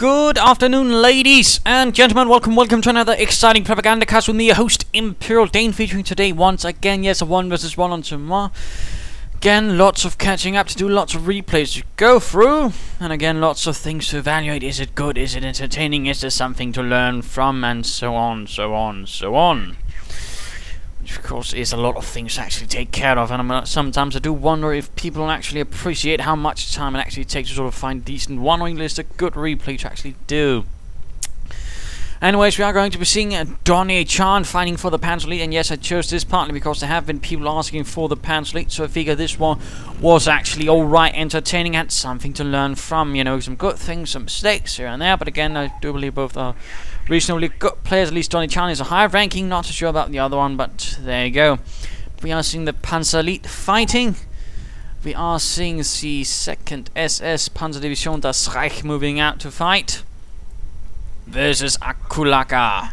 Good afternoon, ladies and gentlemen. Welcome to another exciting Propagandacast with me, your host, Imperial Dane, featuring today once again, yes, a 1 vs 1 on Semois. Again, lots of catching up to do, lots of replays to go through, and again, lots of things to evaluate. Is it good? Is it entertaining? Is there something to learn from? And so on. Which, of course, is a lot of things to actually take care of, and sometimes I do wonder if people don't actually appreciate how much time it actually takes to sort of find a decent one, or at least a good replay to actually do. Anyways, we are going to be seeing Donniechan fighting for the Panzer Elite, and yes, I chose this partly because there have been people asking for the Panzer Elite, so I figured this one was actually alright, entertaining, and something to learn from, you know, some good things, some mistakes here and there, but again, I do believe both are reasonably good players. At least Donniechan is a higher ranking, not too sure about the other one, but there you go. We are seeing the Panzer Elite fighting. We are seeing the 2nd SS Panzer Division, das Reich, moving out to fight versus Agukala.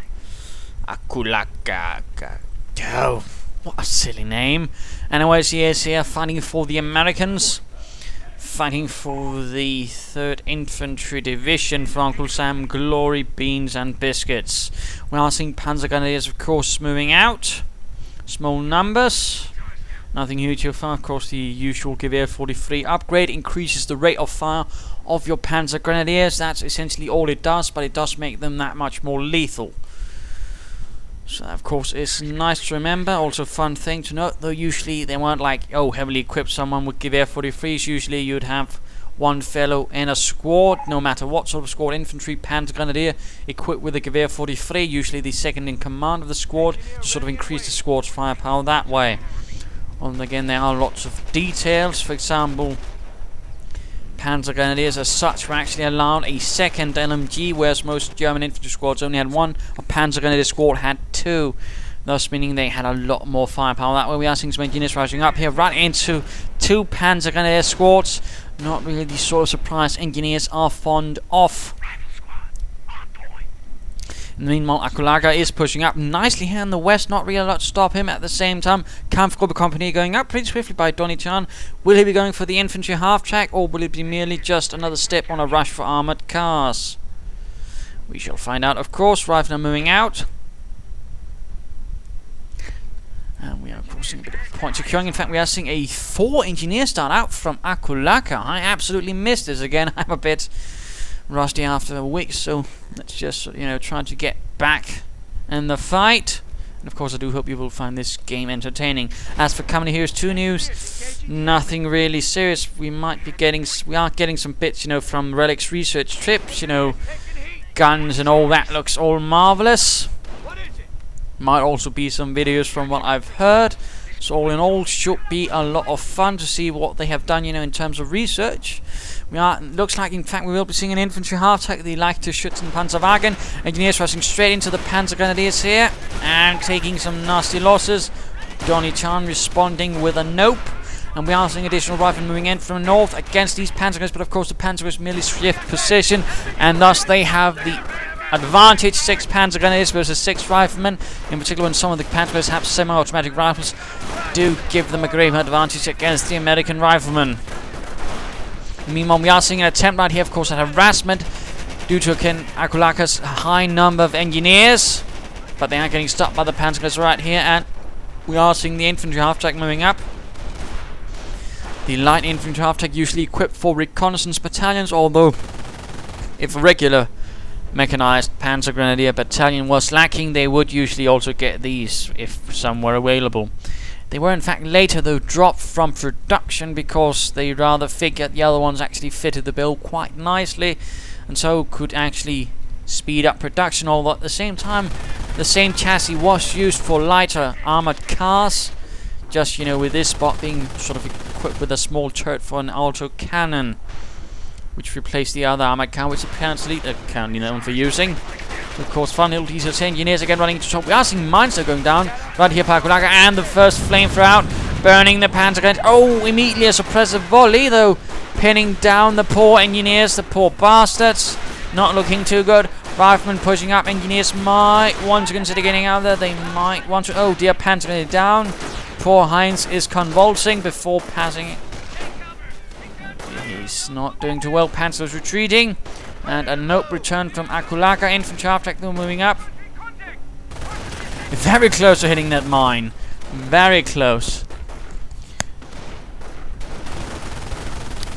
Oh, what a silly name. Anyways, he is here fighting for the Americans, fighting for the 3rd Infantry Division for Uncle Sam, glory, beans and biscuits. We are seeing Panzer Grenadiers, of course, moving out. Small numbers. Nothing huge so far. Of course, the usual Gewehr 43 upgrade increases the rate of fire of your Panzer Grenadiers. That's essentially all it does, but it does make them that much more lethal. So that, of course, is nice to remember. Also, fun thing to note, though usually they weren't like, oh, heavily equipped someone with Gewehr 43s. Usually you'd have one fellow in a squad, no matter what sort of squad, infantry, Panzer Grenadier, equipped with a Gewehr 43, usually the second in command of the squad, to sort of increase the squad's firepower that way. And again, there are lots of details. For example, Panzer Grenadiers as such were actually allowed a 2nd LMG, whereas most German infantry squads only had one. A Panzer Grenadier squad had 2, thus meaning they had a lot more firepower. That way we are seeing some engineers rising up here right into 2 Panzer Grenadier squads. Not really the sort of surprise engineers are fond of. Meanwhile, Agukala is pushing up nicely here in the west, not really a lot to stop him. At the same time, kampfgruppe company going up pretty swiftly by Donniechan. Will he be going for the infantry half-track, or will it be merely just another step on a rush for armoured cars? We shall find out, of course. Riflemen moving out. And we are, of course, seeing a bit of point securing. In fact, we are seeing a 4 engineer start out from Agukala. I absolutely missed this again. I'm a bit rusty after a week, so let's just, you know, try to get back in the fight. And of course, I do hope you will find this game entertaining. As for coming here's 2 news, nothing really serious. We are getting some bits, you know, from Relic's research trips, you know, guns and all that looks all marvelous. Might also be some videos from what I've heard. So all in all, should be a lot of fun to see what they have done, you know, in terms of research. Looks like, in fact, we will be seeing an infantry half-track, the Leichte Schützen Panzerwagen. Engineers rushing straight into the Panzer Grenadiers here and taking some nasty losses. Donniechan responding with a nope. And we are seeing additional riflemen moving in from the north against these Panzer Grenadiers, but of course the Panzer is merely swift position, and thus they have the advantage. 6 Panzer Grenadiers versus 6 riflemen. In particular, when some of the Panzer Grenadiers have semi-automatic rifles, do give them a great advantage against the American riflemen. Meanwhile, we are seeing an attempt right here, of course, at harassment due to Agukala's high number of engineers, but they are getting stopped by the Panzer Grenadiers right here, and we are seeing the infantry half-track moving up. The light infantry half-track usually equipped for reconnaissance battalions, although if a regular mechanized Panzer Grenadier battalion was lacking, they would usually also get these if some were available. They were in fact later though dropped from production because they rather figured the other ones actually fitted the bill quite nicely, and so could actually speed up production, although at the same time the same chassis was used for lighter armored cars, just, you know, with this spot being sort of equipped with a small turret for an auto cannon, which replaced the other armored car, which apparently they're currently known for using. So of course, fun little teaser, engineers again running into trouble. We are seeing mines that are going down right here by Agukala, and the first flamethrower out, burning the Panzer Grenadier. Oh, immediately a suppressive volley, though, pinning down the poor engineers, the poor bastards. Not looking too good. Riflemen pushing up. Engineers might want to consider getting out of there. They might want to. Oh dear, Panzer Grenadier down. Poor Heinz is convulsing before passing it. He's not doing too well. Panzer's retreating. And a note returned from Agukala. Infantry half-track though moving up. Very close to hitting that mine. Very close.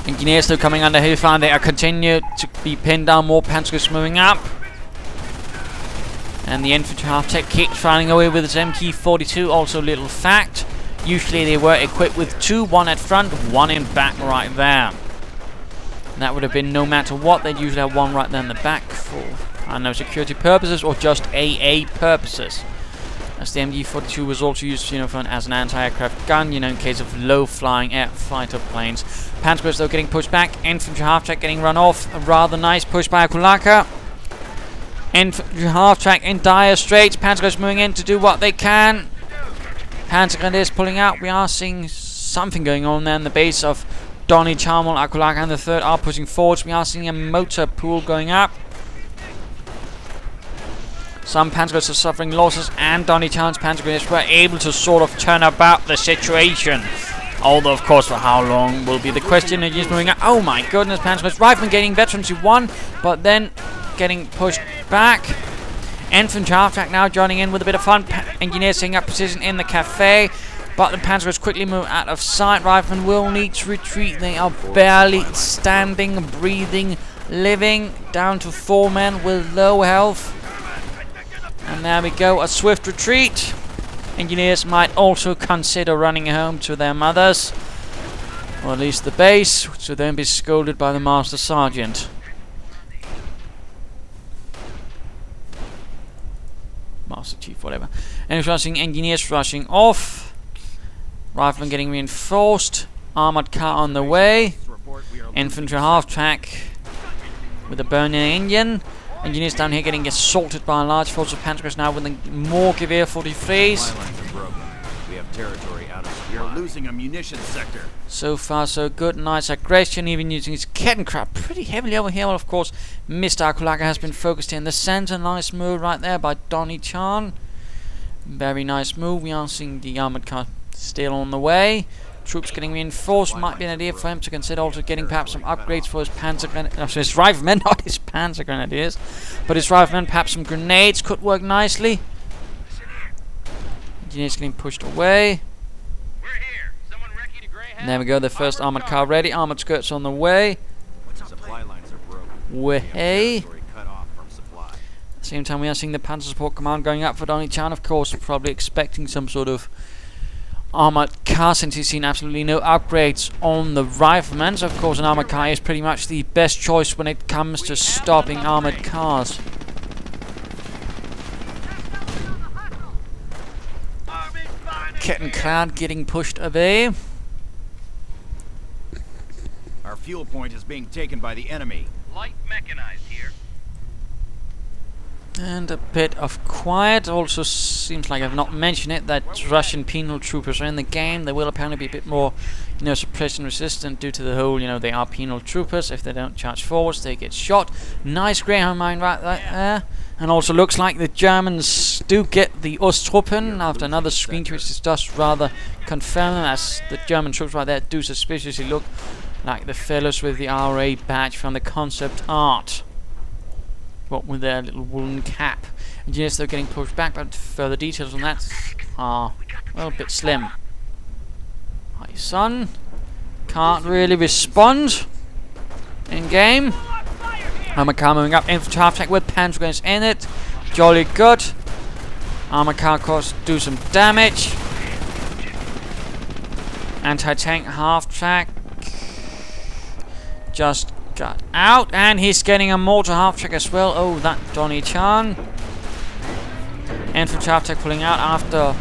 Engineers still coming under heavy fire. They are continued to be pinned down. More Panzers moving up. And the infantry half-tech keeps firing away with its MK42. Also, little fact. Usually they were equipped with two. One at front, one in back right there. And that would have been no matter what. They'd usually have one right there in the back for, I don't know, security purposes or just AA purposes. As the MG42 was also used, as an anti-aircraft gun, in case of low-flying air fighter planes. Panzers though getting pushed back. Infantry half-track getting run off. A rather nice push by Agukala. Infantry half-track in dire straits. Panzers moving in to do what they can. Panzer Grenadiers pulling out. We are seeing something going on there in the base of Donniechan. Agukala and the 3rd are pushing forwards. We are seeing a motor pool going up. Some Panzers are suffering losses, and Donniechan's Panzer Grenadiers were able to sort of turn about the situation. Although, of course, for how long will be the question. It is moving up. Oh my goodness, Panzers Riflemen gaining veterancy 1, but then getting pushed back. Infantry half-track now joining in with a bit of fun. Engineers setting up position in the cafe, but the Panzers quickly move out of sight. Riflemen will need to retreat. They are barely standing, breathing, living, down to 4 men with low health. And there we go, a swift retreat. Engineers might also consider running home to their mothers, or at least the base, which will then be scolded by the Master Sergeant. Master Chief, whatever. And we're seeing engineers rushing off. Riflemen getting reinforced. Armored car on the way. Infantry half-track with a burning engine. Engineers down here getting assaulted by a large force of Panzers now with more Gewehr 43s. We have territory out of supply. We are losing a munitions sector. So far so good. Nice aggression, even using his Kettenkrab pretty heavily over here. Well, of course, Mr. Agukala has been focused in the center. Nice move right there by Donniechan. Very nice move. We are seeing the armored car still on the way. Troops getting reinforced. Might be an idea for him to consider also getting perhaps some upgrades for his Panzer Grenadiers. His Riflemen, not his Panzer Grenadiers. But his Riflemen, perhaps some grenades could work nicely. Engineers getting pushed away. And there we go, the first armored car ready. Armored skirts on the way. Supply lines are broken. Way. Cut off from supply. At the same time, we are seeing the Panzer Support Command going up for Donniechan, of course, probably expecting some sort of armored car, since he's seen absolutely no upgrades on the Riflemen. So, of course, an armored car is pretty much the best choice when it comes to stopping armored cars. Kettenkrab getting pushed away. Our fuel point is being taken by the enemy. Light mechanized here. And a bit of quiet. Also seems like I've not mentioned it, that Russian penal troopers are in the game. They will apparently be a bit more, suppression resistant due to the whole, they are penal troopers. If they don't charge forwards, they get shot. Nice Greyhound mine right there. And also looks like the Germans do get the Osttruppen after another screen, which is just rather confirming, as the German troops right there do suspiciously look like the fellows with the RA badge from the concept art. What with their little woolen cap. And yes, they're getting pushed back, but further details on that are, well, a bit slim. Hi, son. Can't really respond in game. Armored car moving up. Infantry half-track with Panzer Grenadiers in it. Jolly good. Armored car, of course, do some damage. Anti-tank half-track just got out, and he's getting a mortar half-track as well. Oh, that Donniechan. Infantry half-track pulling out after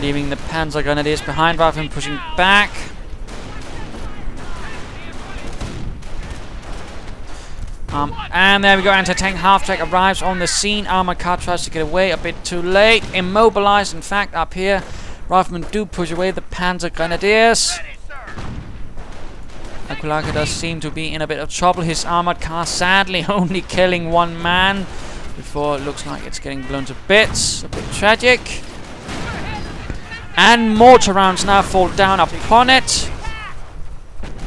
leaving the Panzer Grenadiers behind. Riflemen pushing back. And there we go, anti-tank half-track arrives on the scene. Armored car tries to get away, a bit too late. Immobilized, in fact, up here. Riflemen do push away the Panzer Grenadiers. Agukala does seem to be in a bit of trouble. His armored car sadly only killing one man before it looks like it's getting blown to bits. A bit tragic. And mortar rounds now fall down upon it.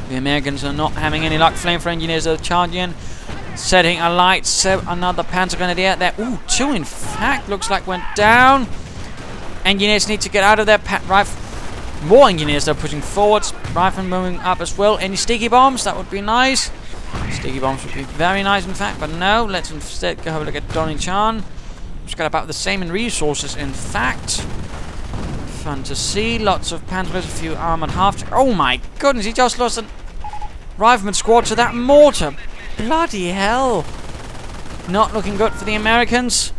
The Americans are not having any luck. Flamethrower engineers are charging in. Setting a light. Another Panzer Grenadier there. Ooh, 2 in fact. Looks like went down. Engineers need to get out of their rifle. More engineers are pushing forwards. Riflemen moving up as well. Any sticky bombs? That would be nice. Sticky bombs would be very nice, in fact. But no, let's instead go have a look at Donniechan. It's got about the same in resources, in fact. Fun to see. Lots of Panzers, a few armored half. Oh my goodness, he just lost a rifleman squad to that mortar. Bloody hell. Not looking good for the Americans.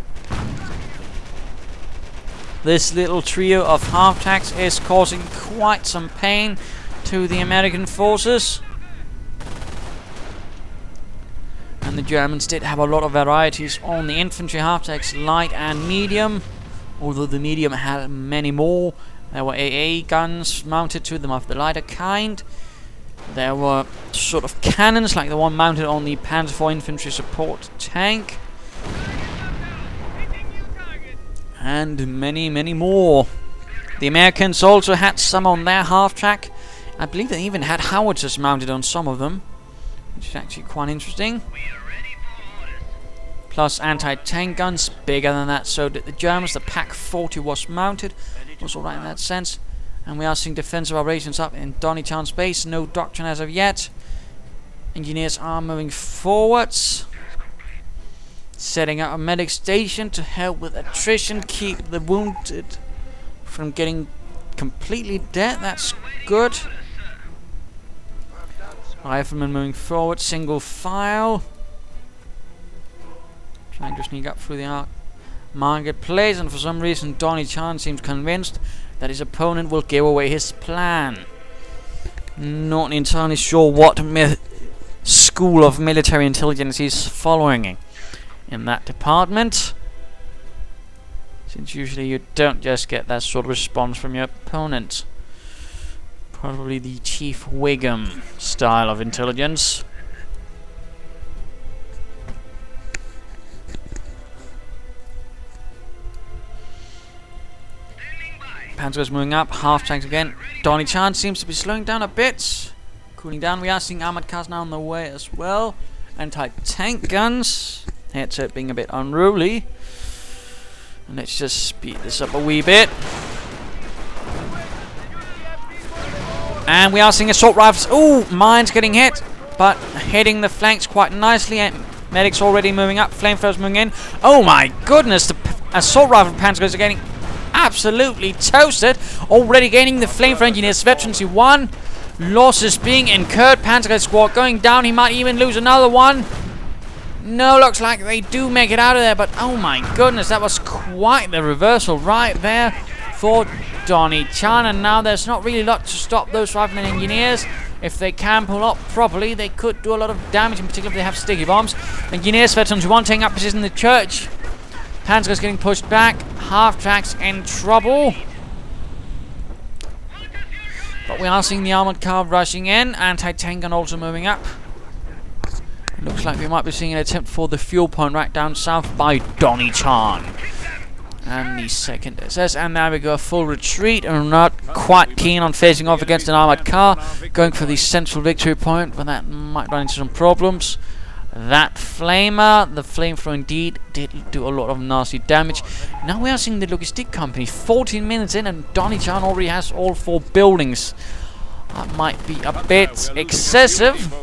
This little trio of half-tracks is causing quite some pain to the American forces. And the Germans did have a lot of varieties on the infantry half-tracks, light and medium. Although the medium had many more. There were AA guns mounted to them of the lighter kind. There were sort of cannons like the one mounted on the Panzer IV infantry support tank. And many, many more. The Americans also had some on their half-track. I believe they even had howitzers mounted on some of them, which is actually quite interesting. Plus anti-tank guns, bigger than that. So did the Germans. The Pak 40 was mounted. Was alright in that sense. And we are seeing defensive operations up in Donniechan space. No doctrine as of yet. Engineers are moving forwards. Setting up a medic station to help with attrition, keep the wounded from getting completely dead. That's good. Riflemen moving forward, single file. Trying to sneak up through the marketplace, and for some reason Donniechan seems convinced that his opponent will give away his plan. Not entirely sure what school of military intelligence he's following in that department, since usually you don't just get that sort of response from your opponent. Probably the Chief Wiggum style of intelligence. Panzers moving up, half tanks again. Donniechan seems to be slowing down a bit, cooling down. We are seeing armored cars now on the way as well. Anti-tank guns. Headset being a bit unruly. And let's just speed this up a wee bit. And we are seeing assault rifles. Ooh, mines getting hit, but hitting the flanks quite nicely. And medics already moving up. Flamethrowers moving in. Oh my goodness, the assault rifle panzers are getting absolutely toasted. Already gaining the flamethrower engineers. Veterancy 1. Losses being incurred. Panzer squad going down. He might even lose another one. No, looks like they do make it out of there, but oh my goodness, that was quite the reversal right there for Donniechan. And now there's not really a lot to stop those riflemen engineers. If they can pull up properly, they could do a lot of damage, in particular if they have sticky bombs. Engineers, veterans 1 taking up position in the church. Panzer is getting pushed back. Half-tracks in trouble. But we are seeing the armored car rushing in. Anti-tank gun also moving up. Looks like we might be seeing an attempt for the fuel point right down south by Donniechan. And the 2nd SS. And there we go, a full retreat. And not quite keen on facing off against an armored car. Going for the central victory point, but that might run into some problems. That flamer, the flamethrower indeed, did do a lot of nasty damage. Now we are seeing the logistic company 14 minutes in, and Donniechan already has all 4 buildings. That might be a bit excessive,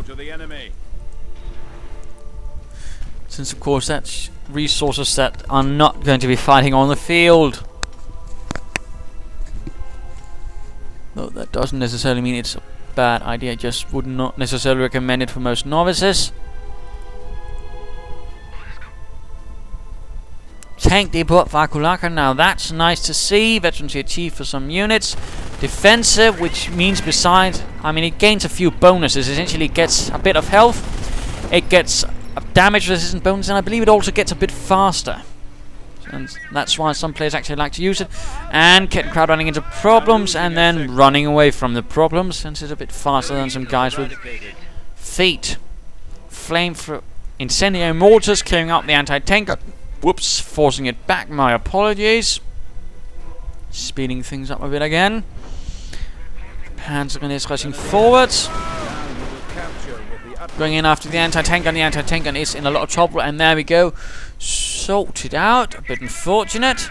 since of course that's resources that are not going to be fighting on the field. Though that doesn't necessarily mean it's a bad idea, I just would not necessarily recommend it for most novices. Tank depot for Agukala, now that's nice to see. Veterans achieved for some units. Defensive, which means besides, I mean, it gains a few bonuses. Essentially it gets a bit of health, it gets a damage resistant bonus, and I believe it also gets a bit faster. And that's why some players actually like to use it. And Kit and Crowd running into problems and then running away from the problems, since it's a bit faster than some guys with feet. Flame for incendiary mortars clearing out the anti-tank. Whoops, forcing it back, my apologies. Speeding things up a bit again. Panzer is rushing forwards. Going in after the anti-tank gun. The anti-tank gun is in a lot of trouble, and there we go. Sorted out. A bit unfortunate.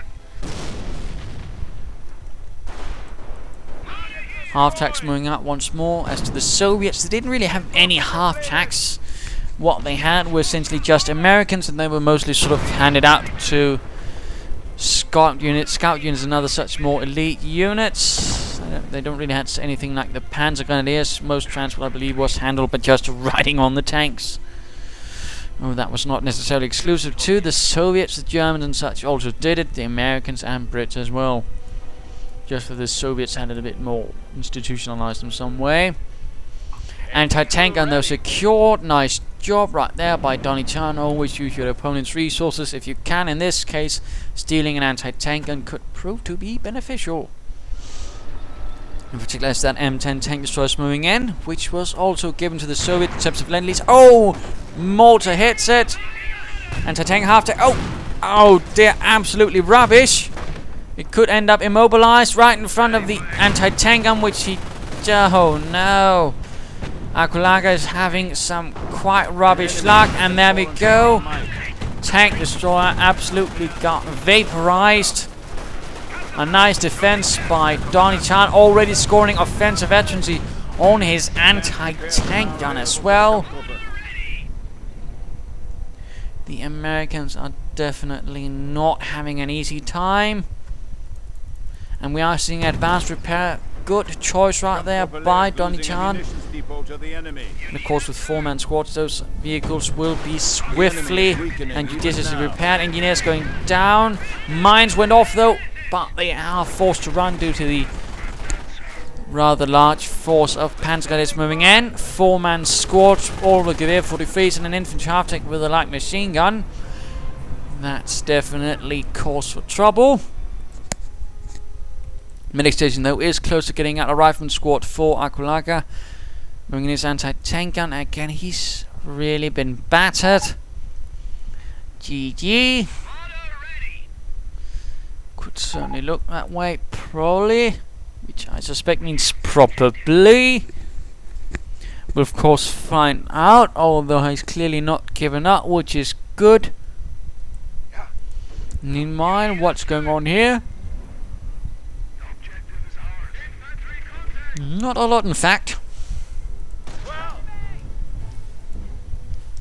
Half-tracks moving up once more. As to the Soviets, they didn't really have any half-tracks. What they had were essentially just Americans, and they were mostly sort of handed out to scout units and other such more elite units. They don't really have anything like the Panzer Grenadiers. Most transport, I believe, was handled by just riding on the tanks. Oh, that was not necessarily exclusive to the Soviets. The Germans and such also did it. The Americans and Brits as well. Just that the Soviets had it a bit more institutionalized in some way. Anti-tank gun though secured. Nice job right there by Donniechan. Always use your opponent's resources if you can. In this case, stealing an anti-tank gun could prove to be beneficial. In particular, as that M10 tank destroyer is moving in, which was also given to the Soviet in terms of Lend-Lease. Oh! Mortar hits it! Anti-tank half-tank. Oh dear, absolutely rubbish! It could end up immobilized right in front of the anti-tank gun, which he... Oh no! Agukala is having some quite rubbish luck, and there we go. Tank destroyer absolutely got vaporized. A nice defense by Donniechan, already scoring offensive veterancy on his anti-tank gun as well. The Americans are definitely not having an easy time. And we are seeing advanced repair. Good choice right there by Donniechan. And of course, with 4-man squads, those vehicles will be swiftly and judiciously repaired. Engineers going down. Mines went off though, but they are forced to run due to the rather large force of Panzer Grenadiers moving in. 4-man squad, all the Gewehr 43s and an infantry half-tank with a light machine gun. That's definitely cause for trouble. Medic station though is close to getting out a rifleman squad for Agukala. Moving in his anti-tank gun again. He's really been battered. GG. Could certainly look that way, probably. Which I suspect means probably. We'll of course find out, although he's clearly not given up, which is good. Meanwhile, what's going on here? Not a lot, in fact.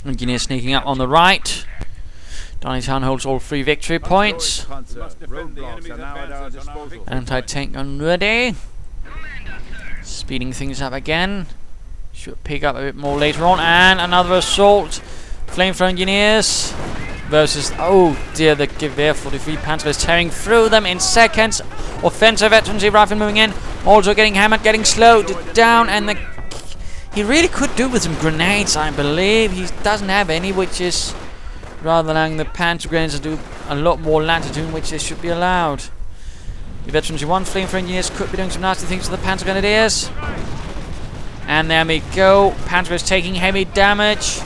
Engineer sneaking up on the right. Donniechan holds all 3 victory points. Anti-tank gun ready. Speeding things up again. Should pick up a bit more later on. And another assault. Flamethrower engineers versus, oh dear, the Gewehr 43 Panzer is tearing through them in seconds. Offensive veterancy rifle moving in. Also getting hammered, getting slowed down, and he really could do with some grenades, I believe. He doesn't have any, which is rather allowing the Panzer grenades to do a lot more latitude, which they should be allowed. The veterans 1 flamethrower engineers could be doing some nasty things to the Panzer Grenadiers. And there we go. Panzer is taking heavy damage.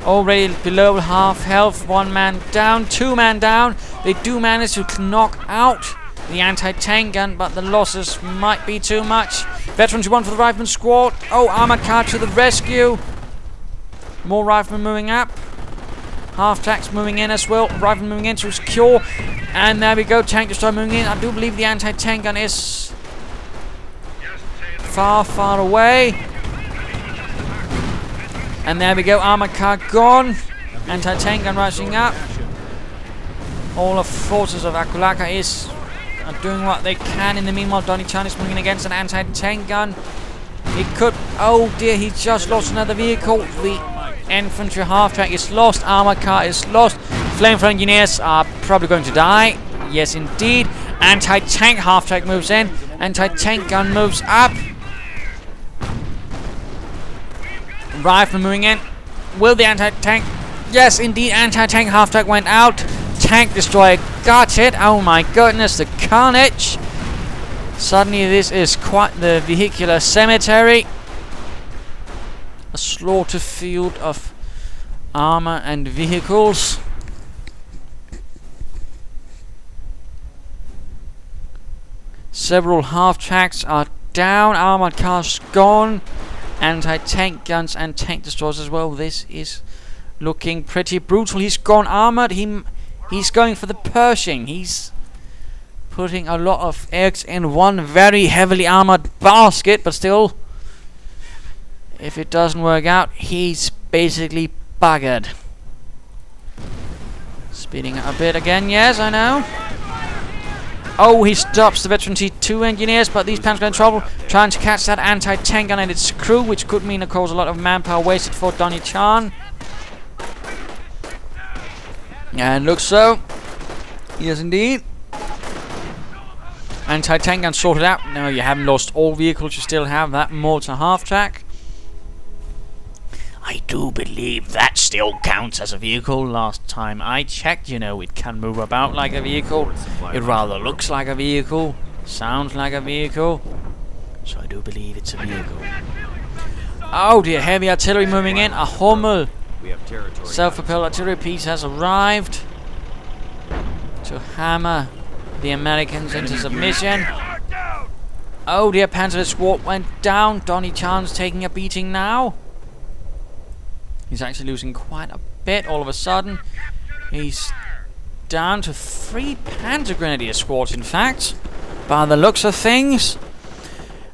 Already below half health. 1 man down, 2 man down. They do manage to knock out the anti-tank gun, but the losses might be too much. Veterans 1 for the rifleman squad. Oh, armored car to the rescue. More riflemen moving up. Half-tracks moving in as well. Riflemen moving in to secure. And there we go. Tank destroyer moving in. I do believe the anti-tank gun is far, far away. And there we go. Armored car gone. Anti-tank gun rushing up. All the forces of Agukala are doing what they can. In the meanwhile, Donniechan is moving against an anti-tank gun. He could... Oh dear, he just lost another vehicle. The infantry half-track is lost. Armored car is lost. Flamethrower engineers are probably going to die. Yes, indeed. Anti-tank half-track moves in. Anti-tank gun moves up. Rifle moving in. Will the anti-tank... Yes, indeed, anti-tank half-track went out. Tank destroyer got it. Oh my goodness, the carnage. Suddenly this is quite the vehicular cemetery. A slaughter field of armor and vehicles. Several half-tracks are down. Armored cars gone. anti-tank guns and tank destroyers as well. This is looking pretty brutal. He's gone armored. He's going for the Pershing. He's putting a lot of eggs in one very heavily armored basket, but still, if it doesn't work out, he's basically buggered. Speeding up a bit again, yes, I know. Oh, he stops the veteran T2 engineers, but these Panzers are in trouble, trying to catch that anti-tank gun and its crew, which could mean, of course, a lot of manpower wasted for Donniechan. And looks so. Yes, indeed. Anti-tank gun sorted out. No, you haven't lost all vehicles, you still have that mortar half-track. I do believe that still counts as a vehicle. Last time I checked, you know, it can move about like a vehicle. It rather looks like a vehicle, sounds like a vehicle. So I do believe it's a vehicle. Oh dear, heavy artillery moving in. A Hummel. Self-propelled artillery piece has arrived to hammer the Americans into submission. Oh dear, Panzer Squad went down. Donniechan's taking a beating now. He's actually losing quite a bit all of a sudden. He's down to 3 Panzer Grenadier squads, in fact, by the looks of things.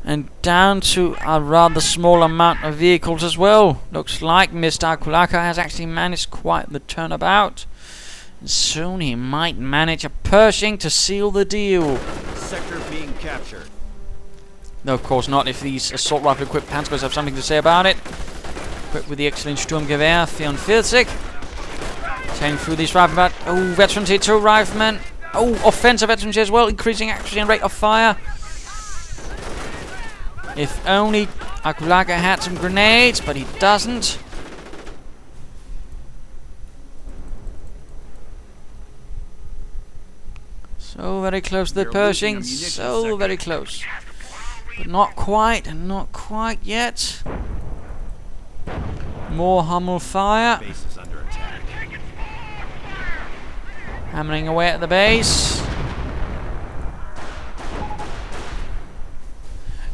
And down to a rather small amount of vehicles as well. Looks like Mr. Agukala has actually managed quite the turnabout. And soon he might manage a Pershing to seal the deal. Sector being captured. No, of course not, if these assault rifle equipped Panzers have something to say about it. Equipped with the excellent Sturmgewehr 44. Tearing through these riflemen. Oh, veteran T2 riflemen. Oh, offensive veteran as well, increasing accuracy and rate of fire. If only Agukala had some grenades, but he doesn't. So very close to the Pershing, so very close. But not quite, and not quite yet. More Hummel fire. Base is under attack. Hammering away at the base.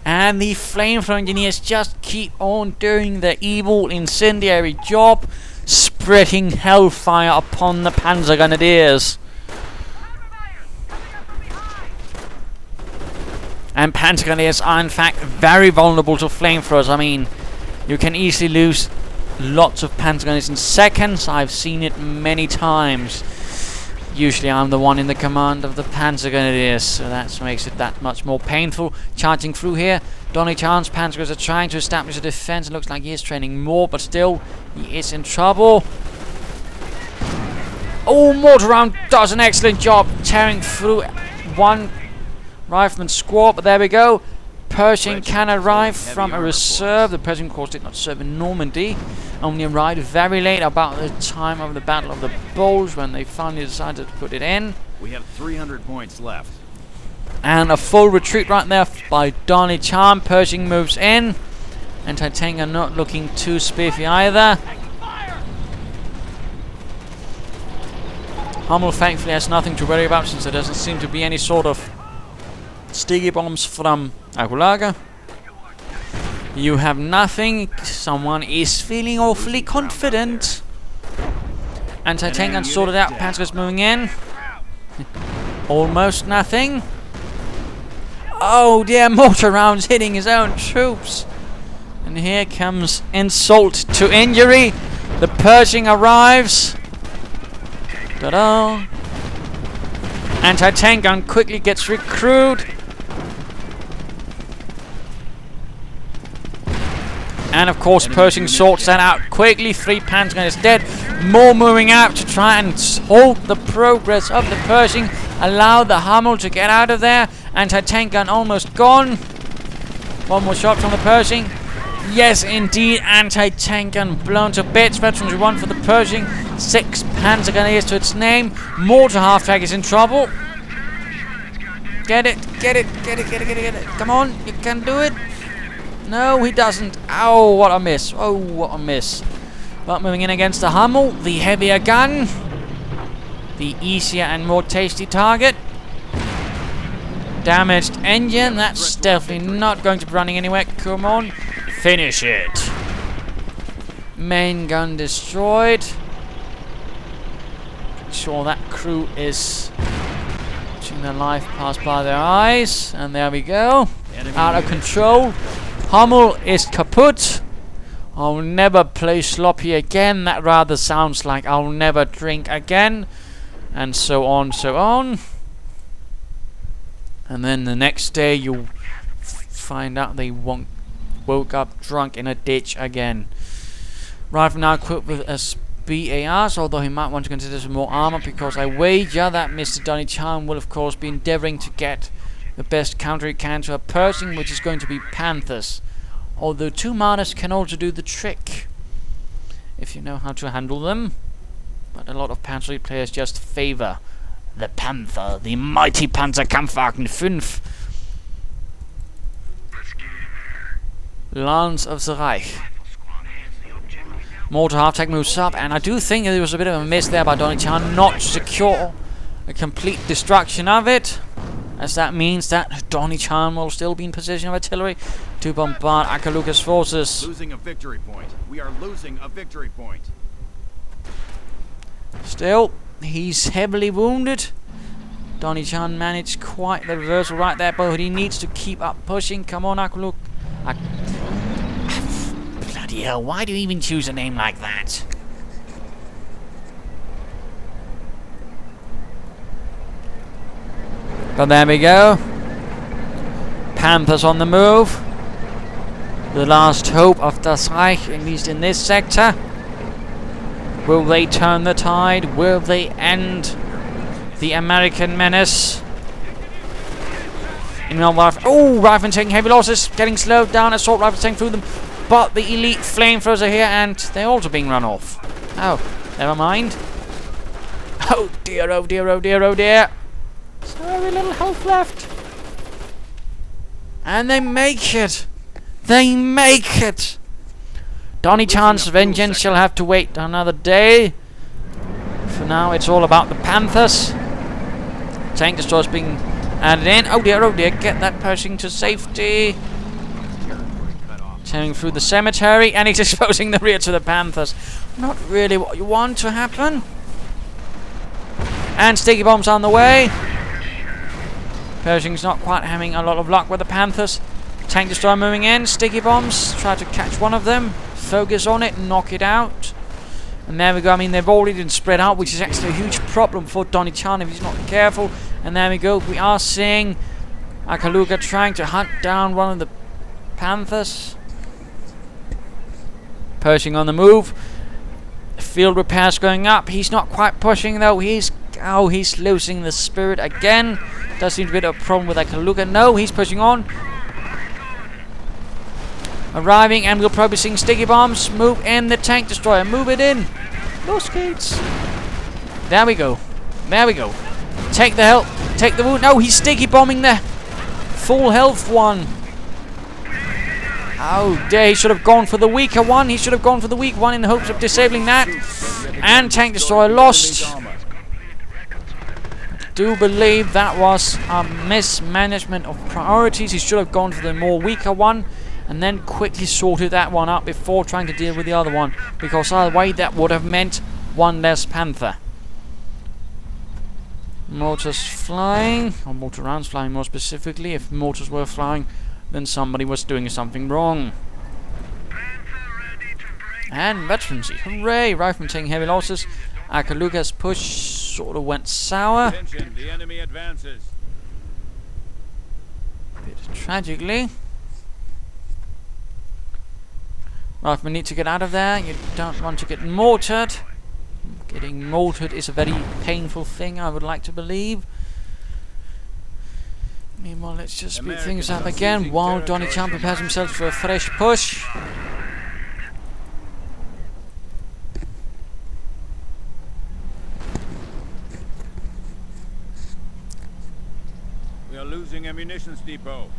And the flamethrower engineers just keep on doing their evil incendiary job, spreading hellfire upon the Panzer Grenadiers. And Panzer Grenadiers are in fact very vulnerable to flamethrowers. I mean, you can easily lose lots of Panzer Grenadiers in seconds. I've seen it many times. Usually I'm the one in the command of the Panzer Grenadiers, so that makes it that much more painful. Charging through here, Donniechan's Panzer Grenadiers are trying to establish a defense. It looks like he is training more, but still, he is in trouble. Oh, mortar round does an excellent job tearing through one rifleman squad, but there we go. Pershing can arrive from a reserve. The Pershing, of course, did not serve in Normandy. Only arrived very late, about the time of the Battle of the Bulge, when they finally decided to put it in. We have 300 points left. And a full retreat right there by Donniechan. Pershing moves in. Anti-tank are not looking too spiffy either. Hummel thankfully has nothing to worry about, since there doesn't seem to be any sort of sticky bombs from Agukala. You have nothing. Someone is feeling awfully confident. Anti-tank gun sorted out. Panzers moving in. Almost nothing. Oh dear, mortar rounds hitting his own troops. And here comes insult to injury. The Pershing arrives. Ta-da! Anti-tank gun quickly gets recruited. And of course, Pershing sorts that out quickly. 3 Panzer Grenadiers dead. More moving out to try and halt the progress of the Pershing. Allow the Hummel to get out of there. Anti-tank gun almost gone. One more shot from the Pershing. Yes, indeed, anti-tank gun blown to bits. Veterans one for the Pershing. 6 Panzer Grenadiers to its name. Mortar half-track is in trouble. Get it, get it, get it, get it, get it, get it. Come on, you can do it. No, he doesn't. Oh, what a miss. Oh, what a miss. But moving in against the Hummel, the heavier gun. The easier and more tasty target. Damaged engine. That's definitely not going to be running anywhere. Come on. Finish it. Main gun destroyed. Pretty sure that crew is watching their life pass by their eyes. And there we go. Out of control. Hummel is kaput. I'll never play sloppy again. That rather sounds like I'll never drink again. And so on, so on. And then the next day you'll find out they woke up drunk in a ditch again. Rifle now equipped with BARs, although he might want to consider some more armor, because I wager that Mr. Donniechan will of course be endeavoring to get the best counter he can to a Pershing, which is going to be Panthers. Although 2 Martyrs can also do the trick, if you know how to handle them. But a lot of Panzer players just favor the Panther, the mighty Panzer Kampfwagen 5. Lance of the Reich. Mortar half-tank moves up, and I do think there was a bit of a miss there by Donniechan not to secure a complete destruction of it, as that means that Donniechan will still be in position of artillery to bombard Agukala's forces. Losing a victory point. We are losing a victory point. Still, he's heavily wounded. Donniechan managed quite the reversal right there, but he needs to keep up pushing. Come on, Agukala. Bloody hell, why do you even choose a name like that? But there we go. Panthers on the move. The last hope of Das Reich, at least in this sector. Will they turn the tide? Will they end the American menace? Rifle taking heavy losses, getting slowed down. Assault rifles taking through them, but the elite flamethrowers are here, and they're also being run off. Oh, never mind. Oh dear, oh dear, oh dear, oh dear. So very little health left, and they make it. They make it. Donniechan's vengeance shall have to wait another day. For now, it's all about the Panthers. Tank destroyers being added in. Oh dear, get that Pershing to safety. Tearing through the cemetery, and he's exposing the rear to the Panthers. Not really what you want to happen. And sticky bombs on the way. Pershing's not quite having a lot of luck with the Panthers. Tank destroyer moving in. Sticky bombs. Try to catch one of them. Focus on it. Knock it out. And there we go. I mean, they've already been spread out, which is actually a huge problem for Donniechan if he's not careful. And there we go. We are seeing Agukala trying to hunt down one of the Panthers. Pershing on the move. Field repairs going up. He's not quite pushing though. He's losing the spirit again. Does seem to be a bit of a problem with Agukala. No, he's pushing on. Arriving, and we'll probably see sticky bombs. Move in the tank destroyer. Move it in. Those gates. There we go. There we go. Take the help. Take the wound. No, he's sticky bombing the full health one. Oh dear, he should have gone for the weaker one. He should have gone for the weak one in the hopes of disabling that. And tank destroyer lost. I do believe that was a mismanagement of priorities. He should have gone for the more weaker one and then quickly sorted that one out before trying to deal with the other one, because either way that would have meant one less Panther. Mortars flying, or mortar rounds flying more specifically. If mortars were flying, then somebody was doing something wrong. And veterancy, hooray! Rifleman taking heavy losses. Agukala's push sort of went sour. Attention, the enemy advances. A bit tragically. Riflemen need to get out of there. You don't want to get mortared. Getting mortared is a very painful thing, I would like to believe. Meanwhile, let's just speed things up again while Donniechan prepares himself for a fresh push. We are losing ammunitions depot.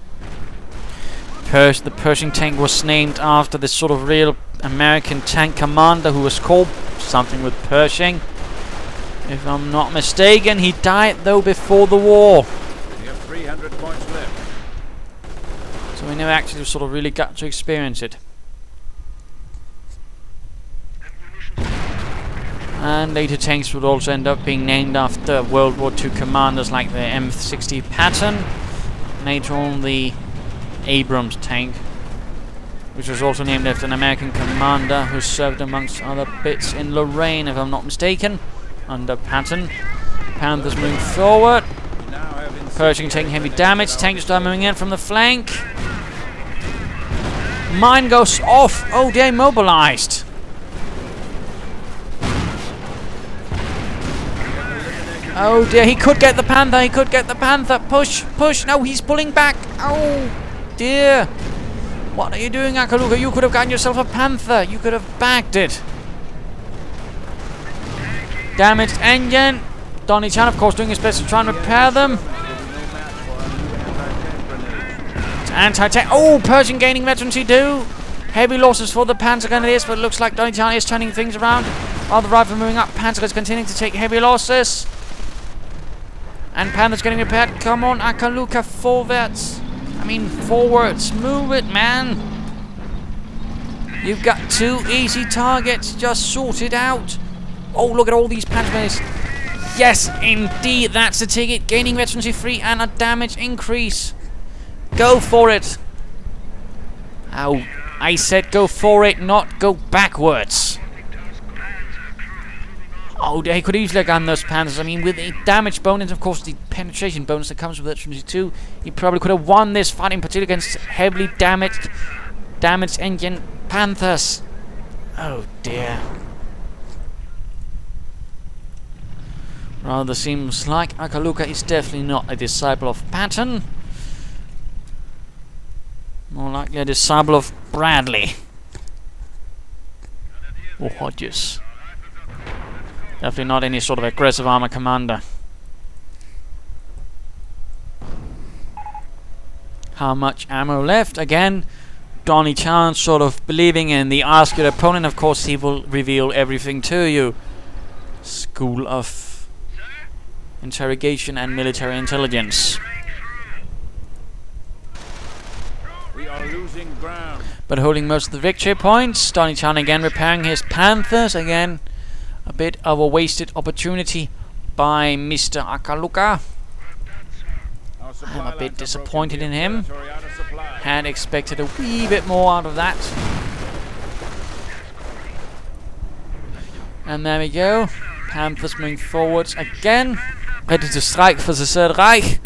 The Pershing tank was named after this sort of real American tank commander who was called something with Pershing. If I'm not mistaken, he died though before the war. We have 300 points left. So we never actually sort of really got to experience it. And later tanks would also end up being named after World War II commanders like the M60 Patton. Later on the Abrams tank, which was also named after an American commander who served amongst other bits in Lorraine, if I'm not mistaken, under Patton. Panthers moving forward. Pershing taking heavy damage. Tanks start moving in from the flank. Mine goes off. Oh, they're immobilized. Oh dear, he could get the Panther. He could get the Panther. Push, push. No, he's pulling back. Oh dear. What are you doing, Agukala? You could have gotten yourself a Panther. You could have bagged it. Damaged engine. Donniechan, of course, doing his best to try and repair them. It's anti-tank. Oh, Pershing gaining veterancy too. Heavy losses for the Panzer Grenadiers, but it looks like Donniechan is turning things around. While the rifle moving up, Panzer is continuing to take heavy losses. And Panther's getting repaired. Come on, Agukala, forwards. Forwards. Move it, man. You've got 2 easy targets. Just sort it out. Oh, look at all these Panzers. Yes, indeed, that's the ticket. Gaining veterancy free and a damage increase. Go for it. Oh, I said go for it, not go backwards. Oh, they could easily have gotten those Panzers. With the damage bonus, of course, the penetration bonus that comes with veterancy 2, he probably could have won this fight, in particular against heavily damaged engine Panthers. Oh dear. Rather seems like Agukala is definitely not a disciple of Patton. More likely a disciple of Bradley. Or Hodges. Definitely not any sort of aggressive armor commander. How much ammo left? Again, Donniechan sort of believing in the ask your opponent. Of course, he will reveal everything to you. School of Interrogation and Military Intelligence. We are losing ground. But holding most of the victory points. Donniechan again repairing his Panthers. Again, a bit of a wasted opportunity by Mr. Agukala. I'm a bit disappointed in him. Had expected a wee bit more out of that. And there we go. Panthers moving forwards again. Ready to strike for the Third Reich.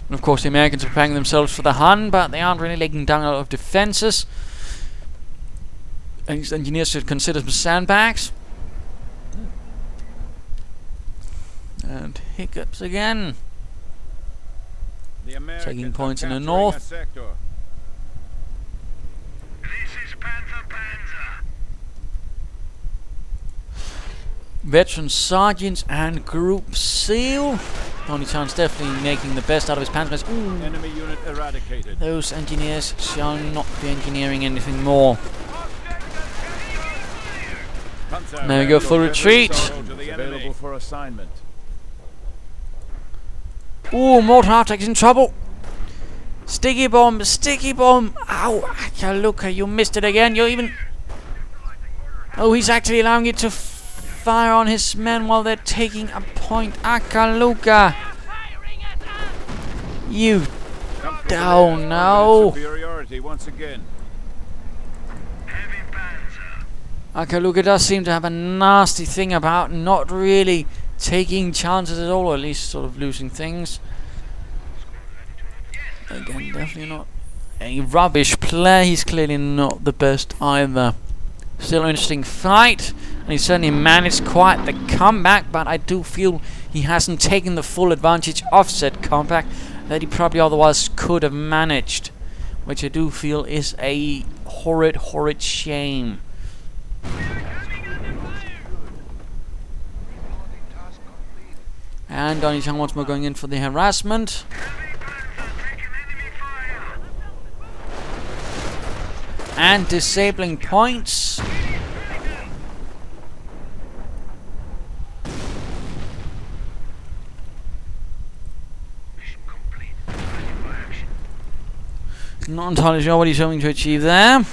And of course the Americans are preparing themselves for the Hun, but they aren't really laying down a lot of defences. These engineers should consider some sandbags. And hiccups again. Taking points in the north. This is Panzer. Veteran sergeants and group seal. Donniechan's definitely making the best out of his Panzers. Enemy unit eradicated. Those engineers shall not be engineering anything more. There we go, full retreat. Available for assignment. Ooh, mortar attack is in trouble. Sticky bomb, sticky bomb. Ow, Agukala, you missed it again. You're even... Oh, he's actually allowing you to fire on his men while they're taking a point. Agukala. You... Oh, no. Superiority once again. Agukala does seem to have a nasty thing about not really taking chances at all, or at least sort of losing things. Again, definitely not a rubbish player. He's clearly not the best either. Still an interesting fight, and he certainly managed quite the comeback, but I do feel he hasn't taken the full advantage of said comeback that he probably otherwise could have managed, which I do feel is a horrid shame. And Donniechan once more going in for the harassment. And disabling points. Not entirely sure what he's hoping to achieve there.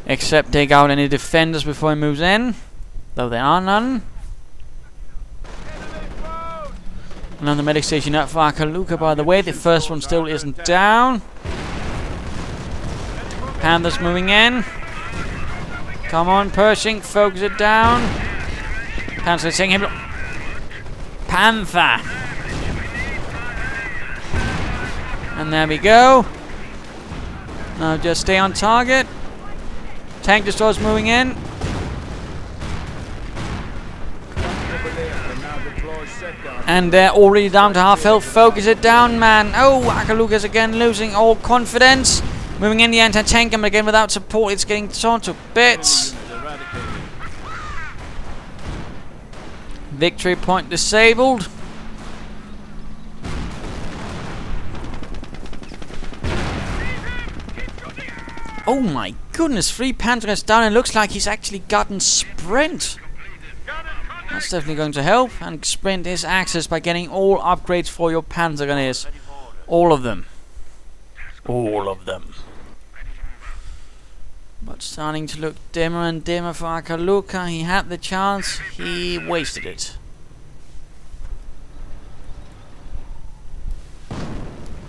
Except take out any defenders before he moves in. Though there are none. Another medic station up for Agukala, by the way. The first one still isn't down. Panthers moving in. Come on, Pershing, focus it down. Panzer taking him. Panther. And there we go. Now just stay on target. Tank destroyers moving in. And they're already down to half health. Focus it down, man. Oh, Agukala's again losing all confidence. Moving in the anti-tank, and again without support, it's getting torn to bits. Victory point disabled. Oh my goodness, 3 Panzers down, and looks like he's actually gotten sprint. That's definitely going to help, and sprint is accessed by getting all upgrades for your Panzergrenadiers. All of them. All of them. But starting to look dimmer and dimmer for Agukala. He had the chance, he wasted it.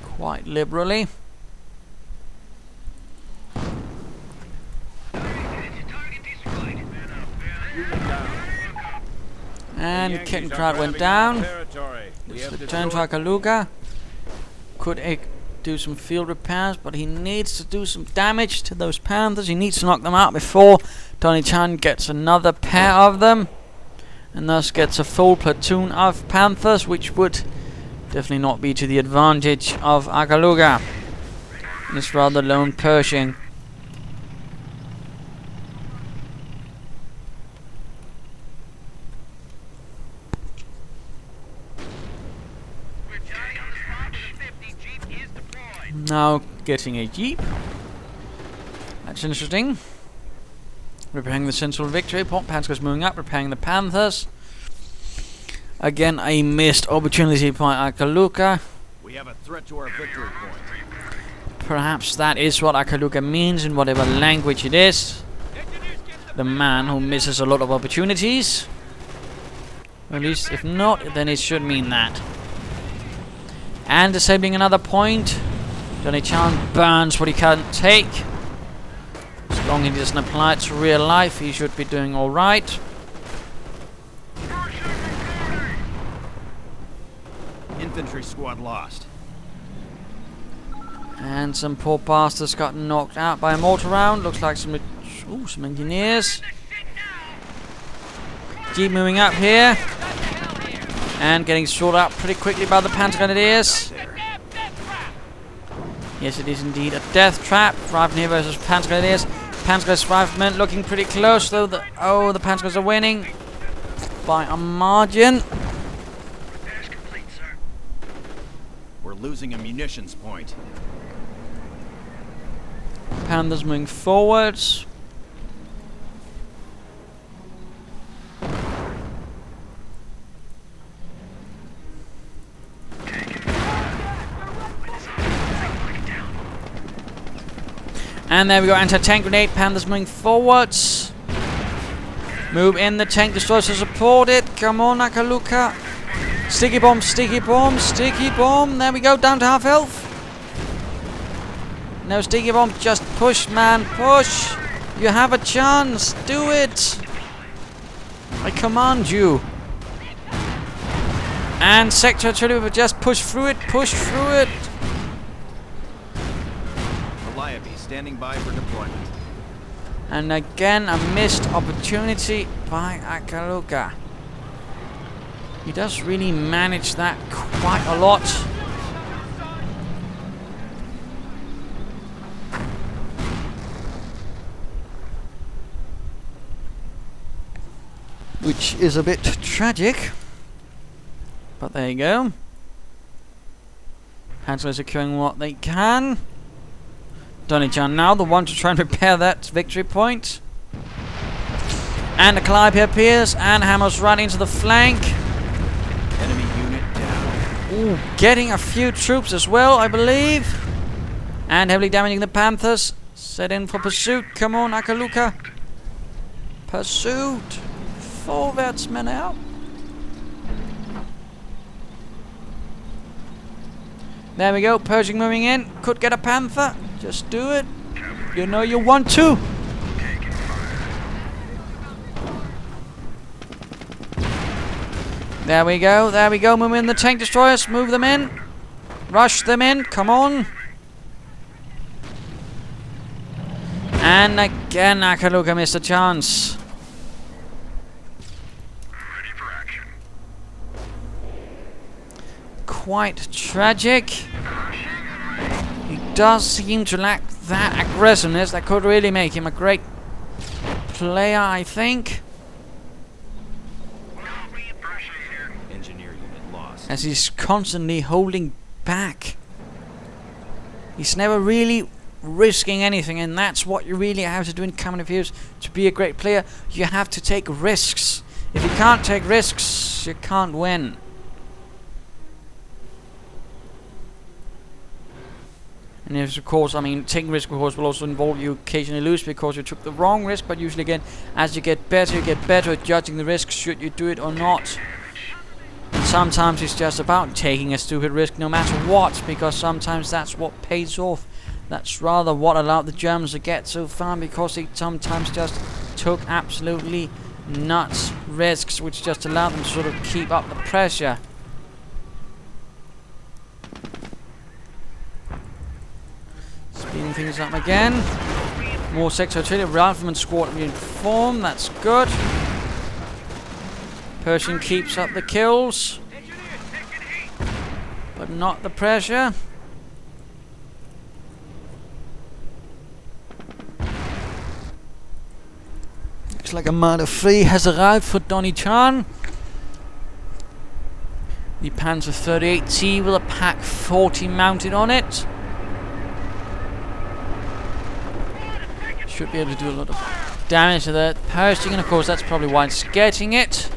Quite liberally. And Kettenkraut went down. Let's return to Agukala. Could do some field repairs, but he needs to do some damage to those Panthers. He needs to knock them out before Donniechan gets another pair of them, and thus gets a full platoon of Panthers, which would definitely not be to the advantage of Agukala. This rather lone Pershing. Now getting a jeep. That's interesting. Repairing the central victory point. Panzer's moving up, repairing the Panthers. Again, a missed opportunity by Agukala. We have a threat to our victory point. Perhaps that is what Agukala means in whatever language it is. The man who misses a lot of opportunities. At least, if not, then it should mean that. And disabling another point. Donniechan burns what he can't take. As long as he doesn't apply it to real life, he should be doing alright. Infantry squad lost. And some poor bastards got knocked out by a mortar round. Looks like some engineers. Jeep moving up here. And getting sorted out pretty quickly by the Panzergrenadiers. Yes, it is indeed a death trap. Riflemen here versus Panzergrenadiers. Panzergrenadiers riflemen looking pretty close, though. The Panzergrenadiers are winning by a margin. We're losing a munitions point. Panthers moving forwards. And there we go, anti-tank grenade. Panthers moving forwards. Move in the tank destroyers to support it. Come on, Agukala. Sticky bomb, sticky bomb, sticky bomb. There we go, down to half health. No sticky bomb, just push, man, push. You have a chance, do it. I command you. And sector artillery will just push through it, push through it. Standing by for deployment. And again, a missed opportunity by Agukala. He does really manage that quite a lot. Which is a bit tragic. But there you go. Hastily securing what they can. Donniechan now, the one to try and repair that victory point. And a Clive here appears, and hammers right into the flank. Enemy unit down. Ooh, getting a few troops as well, I believe. And heavily damaging the Panthers. Set in for pursuit. Come on, Agukala. Pursuit. Forwards, men out. There we go. Pershing moving in. Could get a Panther. Just do it. You know you want to. There we go. There we go. Move in the tank destroyers. Move them in. Rush them in. Come on. And again, Agukala missed a chance. Ready for action. Quite tragic. He does seem to lack that aggressiveness that could really make him a great player, I think. Engineer unit lost. As he's constantly holding back. He's never really risking anything, and that's what you really have to do in Common Affairs to be a great player. You have to take risks. If you can't take risks, you can't win. And if, of course, I mean, taking risk, of course, will also involve you occasionally lose because you took the wrong risk, but usually, again, as you get better at judging the risks, should you do it or not. And sometimes it's just about taking a stupid risk no matter what, because sometimes that's what pays off. That's rather what allowed the Germans to get so far, because they sometimes just took absolutely nuts risks, which just allowed them to sort of keep up the pressure. Speeding things up again. More sector artillery, rifleman squad reinformed, that's good. Pershing keeps up the kills, but not the pressure. Looks like a Marder 3 has arrived for Donniechan. The Panzer 38T with a Pack 40 mounted on it. Should be able to do a lot of damage to that Pershing, and of course that's probably why it's getting it.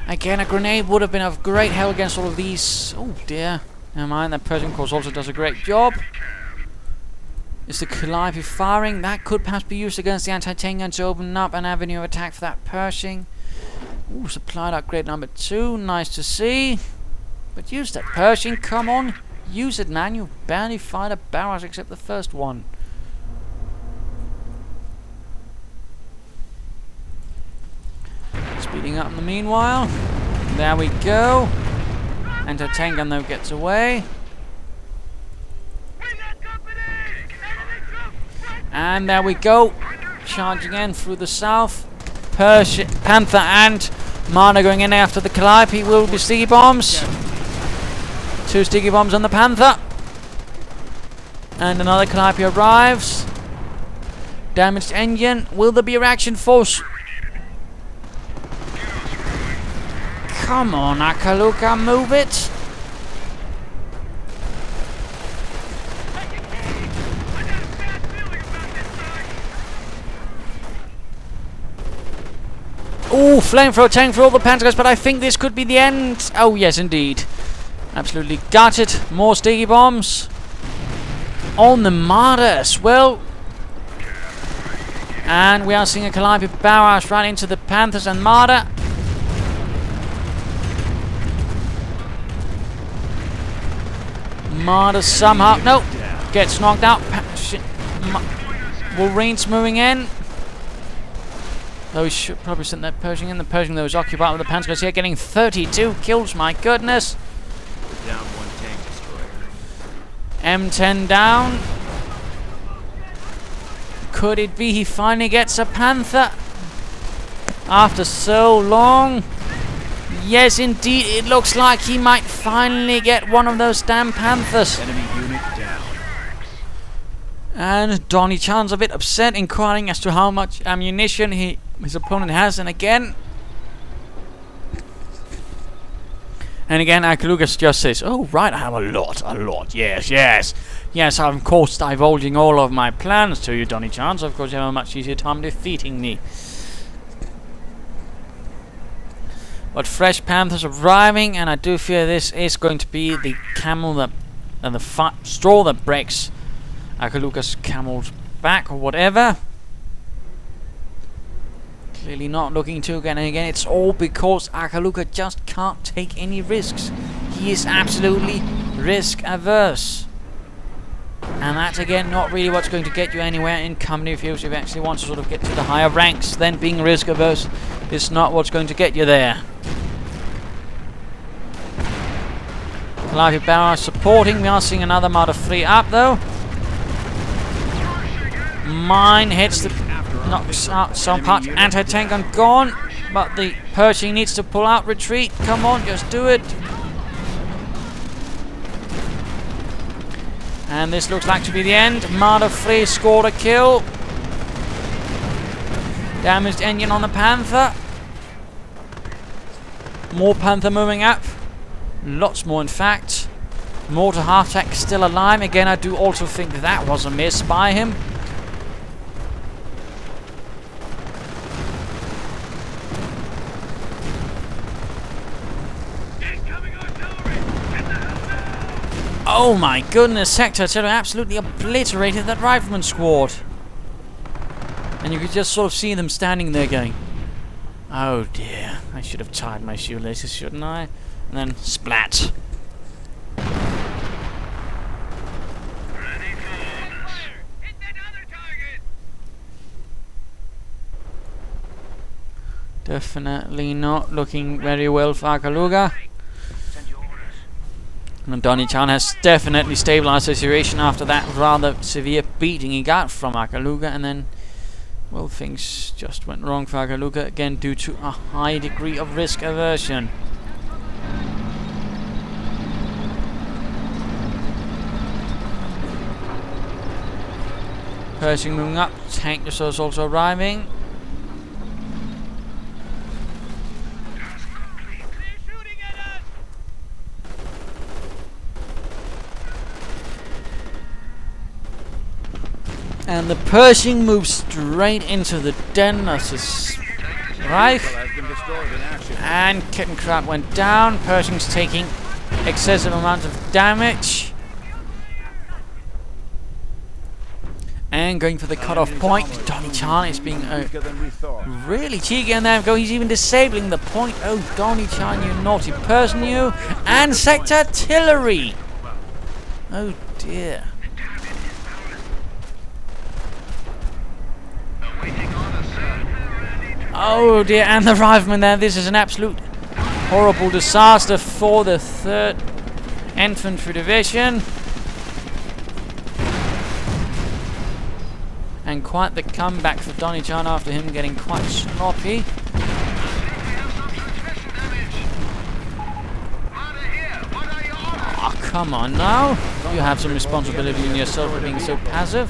Again, a grenade would have been of great help against all of these. Oh dear. Never mind, that Pershing, of course, also does a great job. Is the Calliope firing? That could perhaps be used against the anti-tank gun to open up an avenue of attack for that Pershing. Ooh, supplied upgrade number 2. Nice to see. But use that Pershing, come on. Use it, man. You barely fired a barrage except the first one. Speeding up in the meanwhile. There we go. Anti-tank gun though gets away. And there we go. Charging in through the south. Panther and Marder going in after the Calliope. Will be sticky bombs. 2 sticky bombs on the Panther. And another Calliope arrives. Damaged engine. Will there be a reaction force? Come on, Agukala, move it. Ooh, flamethrower tank for all the Panzers, but I think this could be the end. Oh, yes, indeed. Absolutely gutted. More sticky bombs. On the Marder as well. And we are seeing a Calliope barrage right into the Panthers and Marder. Marder somehow... Nope. Gets knocked out. Wolverine's moving in. Though he should probably send that Pershing in. The Pershing though is occupied with the Panzers here, getting 32 kills, my goodness. Down 1 tank destroyer. M10 down. Could it be he finally gets a Panther? After so long? Yes, indeed, it looks like he might finally get one of those damn Panthers. Enemy unit down. And Donniechan's a bit upset, inquiring as to how much ammunition his opponent has, and again, Agukala just says, "Oh right, I have a lot. Yes. I'm of course divulging all of my plans to you, Donniechan. So of course you have a much easier time defeating me." But fresh Panthers arriving, and I do fear this is going to be the camel that the straw that breaks Akaluka's camel's back or whatever. Clearly not looking too good, and again it's all because Akaluka just can't take any risks. He is absolutely risk averse. And that's again not really what's going to get you anywhere in company if you actually want to sort of get to the higher ranks. Then being risk averse is not what's going to get you there. Calliope Barrage supporting. We are seeing another Marder 3 up though. Mine hits the... knocks out some parts. Anti-tank gun gone. But the Pershing needs to pull out. Retreat. Come on, just do it. And this looks like to be the end. Marder 3 scored a kill. Damaged engine on the Panther. More Panther moving up. Lots more in fact. Mortar half-tack still alive. Again, I do also think that was a miss by him. Oh my goodness, Sector Artillery absolutely obliterated that rifleman squad. And you could just sort of see them standing there going, oh dear, I should have tied my shoelaces, shouldn't I? And then splat. Ready for orders. Hit that other target. Definitely not looking very well for Akaluga. Send your orders. And Donniechan has definitely stabilized the situation after that rather severe beating he got from Akaluga, and then, well, things just went wrong for Akaluga again due to a high degree of risk aversion. Pershing moving up, tank resource also arriving. And the Pershing moves straight into the den of his Reich. And Kettenkrad went down. Pershing's taking excessive amount of damage. And going for the cutoff point. Donniechan is being really cheeky, and there we go. He's even disabling the point. Oh, Donniechan, you naughty person, you. And Sector Artillery. Oh dear. Oh dear, and the rifleman there. This is an absolute horrible disaster for the 3rd Infantry Division. And quite the comeback for Donniechan after him getting quite sloppy. Oh, come on now. You have some responsibility in yourself for being so passive.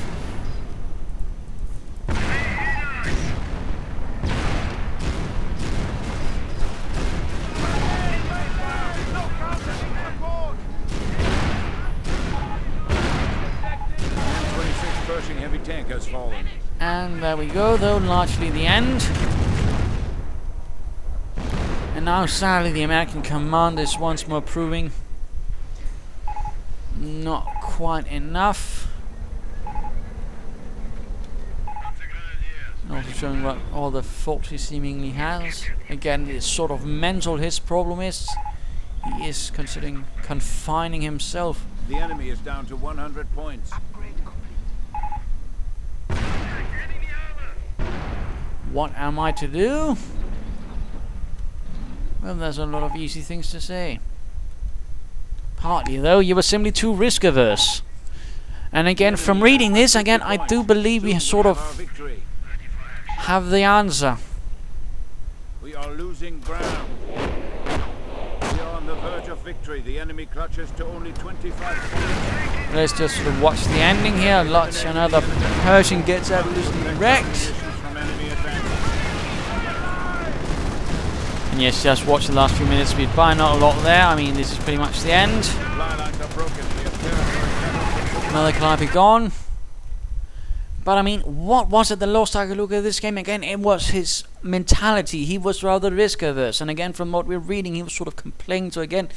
Heavy tank has fallen. And there we go, though, largely the end. And now sadly the American command is once more proving not quite enough. And also showing what all the faults he seemingly has. Again, it's sort of mental his problem is. He is considering confining himself. The enemy is down to 100 points. What am I to do? Well, there's a lot of easy things to say. Partly, though, you were simply too risk averse. And again, from reading this, again, I do believe we sort of have the answer. We are losing ground. We are on the verge of victory. The enemy clutches to only 25 points. Let's just sort of watch the ending here. Lots another Pershing gets absolutely wrecked. And yes, just watch the last few minutes speed by. Not a lot there. I mean, this is pretty much the end. Another Calliope gone. But I mean, what was it that lost Akaluga this game? Again, it was his mentality. He was rather risk averse. And again, from what we're reading, he was sort of complaining. So again,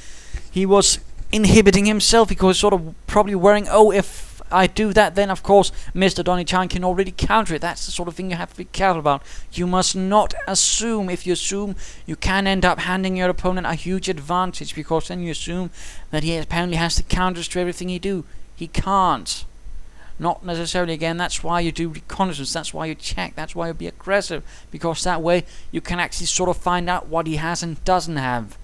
he was inhibiting himself, because sort of probably worrying, oh, if I do that, then of course Mr. Donniechan can already counter it. That's the sort of thing you have to be careful about. You must not assume. If you assume, you can end up handing your opponent a huge advantage, because then you assume that he apparently has the counters to everything he do. He can't. Not necessarily. Again, that's why you do reconnaissance, that's why you check, that's why you be aggressive, because that way you can actually sort of find out what he has and doesn't have.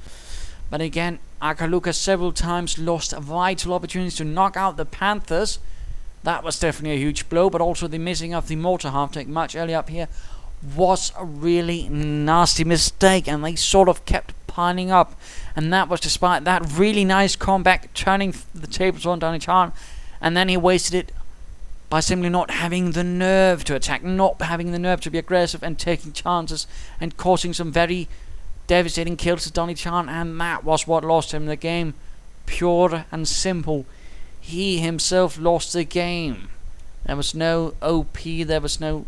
But again, Agukala several times lost vital opportunities to knock out the Panthers. That was definitely a huge blow, but also the missing of the mortar half-take much earlier up here was a really nasty mistake, and they sort of kept piling up. And that was despite that really nice comeback, turning the tables on Donniechan, and then he wasted it by simply not having the nerve to attack, not having the nerve to be aggressive and taking chances and causing some very devastating kills to Donniechan, and that was what lost him the game. Pure and simple. He himself lost the game. There was no OP, there was no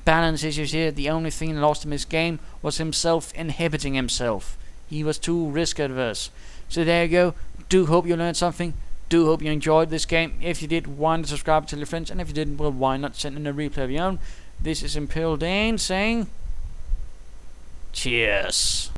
balance issues here. The only thing that lost him his game was himself inhibiting himself. He was too risk adverse. So there you go. Do hope you learned something. Do hope you enjoyed this game. If you did, why not subscribe, tell your friends, and if you didn't, well, why not send in a replay of your own. This is Imperial Dane saying cheers.